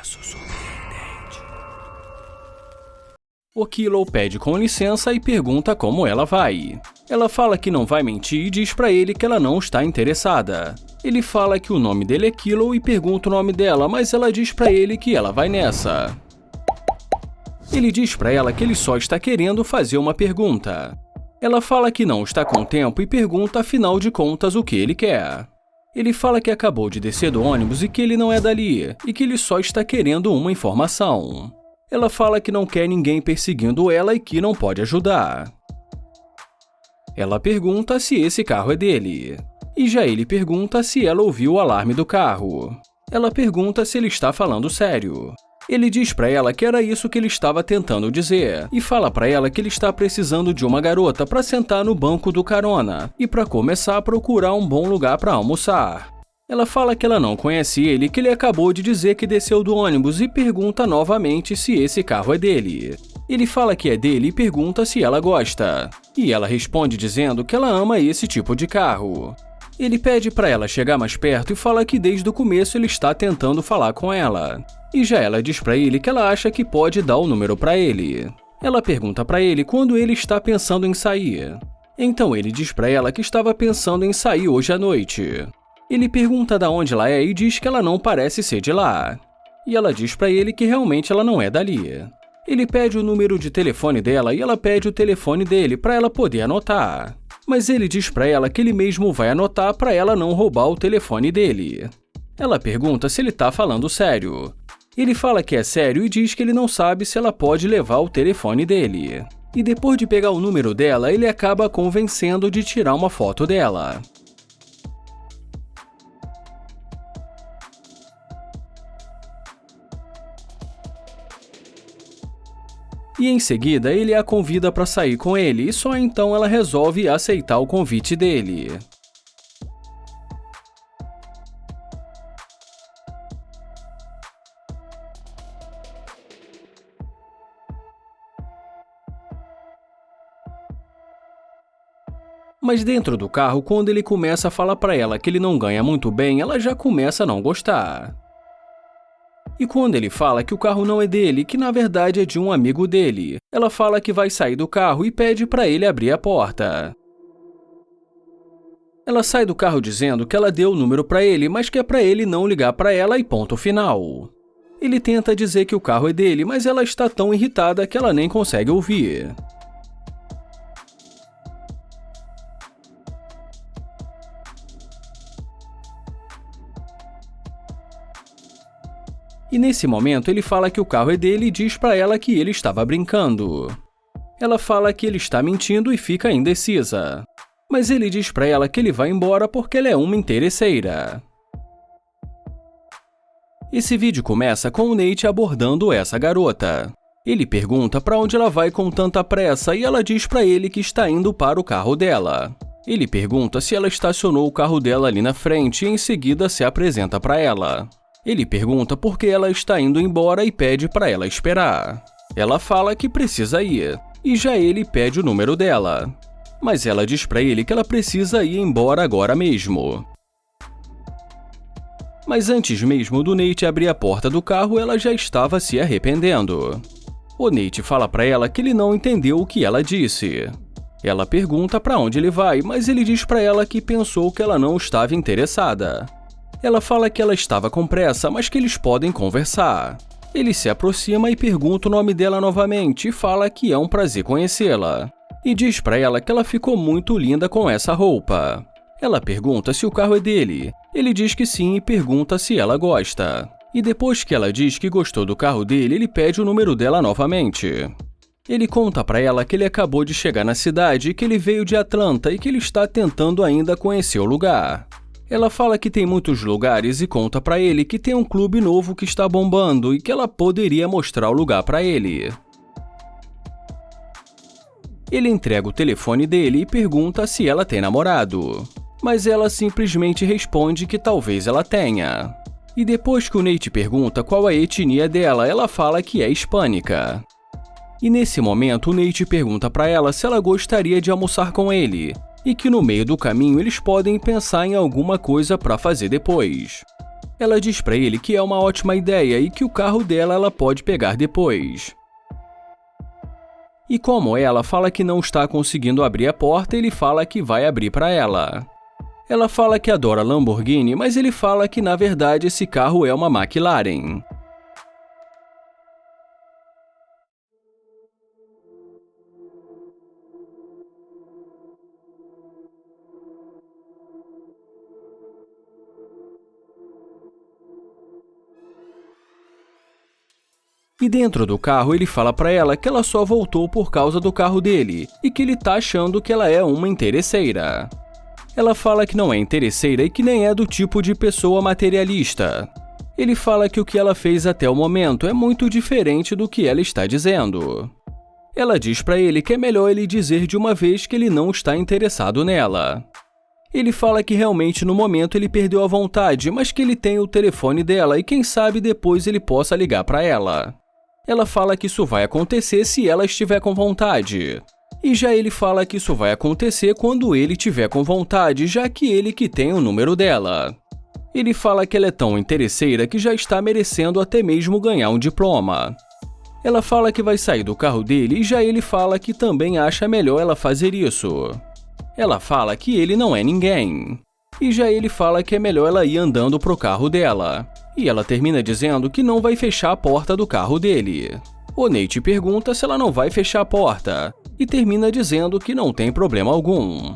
caso surpreendente. O Kilo pede com licença e pergunta como ela vai. Ela fala que não vai mentir e diz pra ele que ela não está interessada. Ele fala que o nome dele é Kilo e pergunta o nome dela, mas ela diz pra ele que ela vai nessa. Ele diz pra ela que ele só está querendo fazer uma pergunta. Ela fala que não está com tempo e pergunta afinal de contas o que ele quer. Ele fala que acabou de descer do ônibus e que ele não é dali, e que ele só está querendo uma informação. Ela fala que não quer ninguém perseguindo ela e que não pode ajudar. Ela pergunta se esse carro é dele. E já ele pergunta se ela ouviu o alarme do carro. Ela pergunta se ele está falando sério. Ele diz pra ela que era isso que ele estava tentando dizer, e fala pra ela que ele está precisando de uma garota para sentar no banco do carona e para começar a procurar um bom lugar para almoçar. Ela fala que ela não conhece ele e que ele acabou de dizer que desceu do ônibus e pergunta novamente se esse carro é dele. Ele fala que é dele e pergunta se ela gosta, e ela responde dizendo que ela ama esse tipo de carro. Ele pede para ela chegar mais perto e fala que desde o começo ele está tentando falar com ela. E já ela diz para ele que ela acha que pode dar o número para ele. Ela pergunta para ele quando ele está pensando em sair. Então ele diz para ela que estava pensando em sair hoje à noite. Ele pergunta de onde ela é e diz que ela não parece ser de lá. E ela diz para ele que realmente ela não é dali. Ele pede o número de telefone dela e ela pede o telefone dele para ela poder anotar. Mas ele diz para ela que ele mesmo vai anotar para ela não roubar o telefone dele. Ela pergunta se ele está falando sério. Ele fala que é sério e diz que ele não sabe se ela pode levar o telefone dele. E depois de pegar o número dela, ele acaba convencendo de tirar uma foto dela. E em seguida, ele a convida para sair com ele e só então ela resolve aceitar o convite dele. Mas dentro do carro, quando ele começa a falar para ela que ele não ganha muito bem, ela já começa a não gostar. E quando ele fala que o carro não é dele, que na verdade é de um amigo dele, ela fala que vai sair do carro e pede para ele abrir a porta. Ela sai do carro dizendo que ela deu o número para ele, mas que é para ele não ligar para ela e ponto final. Ele tenta dizer que o carro é dele, mas ela está tão irritada que ela nem consegue ouvir. E nesse momento ele fala que o carro é dele e diz para ela que ele estava brincando. Ela fala que ele está mentindo e fica indecisa. Mas ele diz para ela que ele vai embora porque ela é uma interesseira. Esse vídeo começa com o Nate abordando essa garota. Ele pergunta para onde ela vai com tanta pressa e ela diz para ele que está indo para o carro dela. Ele pergunta se ela estacionou o carro dela ali na frente e em seguida se apresenta para ela. Ele pergunta por que ela está indo embora e pede para ela esperar. Ela fala que precisa ir, e já ele pede o número dela. Mas ela diz para ele que ela precisa ir embora agora mesmo. Mas antes mesmo do Nate abrir a porta do carro, ela já estava se arrependendo. O Nate fala para ela que ele não entendeu o que ela disse. Ela pergunta para onde ele vai, mas ele diz para ela que pensou que ela não estava interessada. Ela fala que ela estava com pressa, mas que eles podem conversar. Ele se aproxima e pergunta o nome dela novamente e fala que é um prazer conhecê-la. E diz para ela que ela ficou muito linda com essa roupa. Ela pergunta se o carro é dele. Ele diz que sim e pergunta se ela gosta. E depois que ela diz que gostou do carro dele, ele pede o número dela novamente. Ele conta para ela que ele acabou de chegar na cidade e que ele veio de Atlanta e que ele está tentando ainda conhecer o lugar. Ela fala que tem muitos lugares e conta para ele que tem um clube novo que está bombando e que ela poderia mostrar o lugar para ele. Ele entrega o telefone dele e pergunta se ela tem namorado, mas ela simplesmente responde que talvez ela tenha. E depois que o Nate pergunta qual a etnia dela, ela fala que é hispânica. E nesse momento o Nate pergunta para ela se ela gostaria de almoçar com ele, e que no meio do caminho eles podem pensar em alguma coisa para fazer depois. Ela diz para ele que é uma ótima ideia e que o carro dela ela pode pegar depois. E como ela fala que não está conseguindo abrir a porta, ele fala que vai abrir para ela. Ela fala que adora Lamborghini, mas ele fala que na verdade esse carro é uma McLaren. E dentro do carro ele fala para ela que ela só voltou por causa do carro dele e que ele tá achando que ela é uma interesseira. Ela fala que não é interesseira e que nem é do tipo de pessoa materialista. Ele fala que o que ela fez até o momento é muito diferente do que ela está dizendo. Ela diz para ele que é melhor ele dizer de uma vez que ele não está interessado nela. Ele fala que realmente no momento ele perdeu a vontade, mas que ele tem o telefone dela e quem sabe depois ele possa ligar para ela. Ela fala que isso vai acontecer se ela estiver com vontade. E já ele fala que isso vai acontecer quando ele tiver com vontade, já que ele que tem o número dela. Ele fala que ela é tão interesseira que já está merecendo até mesmo ganhar um diploma. Ela fala que vai sair do carro dele e já ele fala que também acha melhor ela fazer isso. Ela fala que ele não é ninguém. E já ele fala que é melhor ela ir andando pro carro dela. E ela termina dizendo que não vai fechar a porta do carro dele. O Nate pergunta se ela não vai fechar a porta. E termina dizendo que não tem problema algum.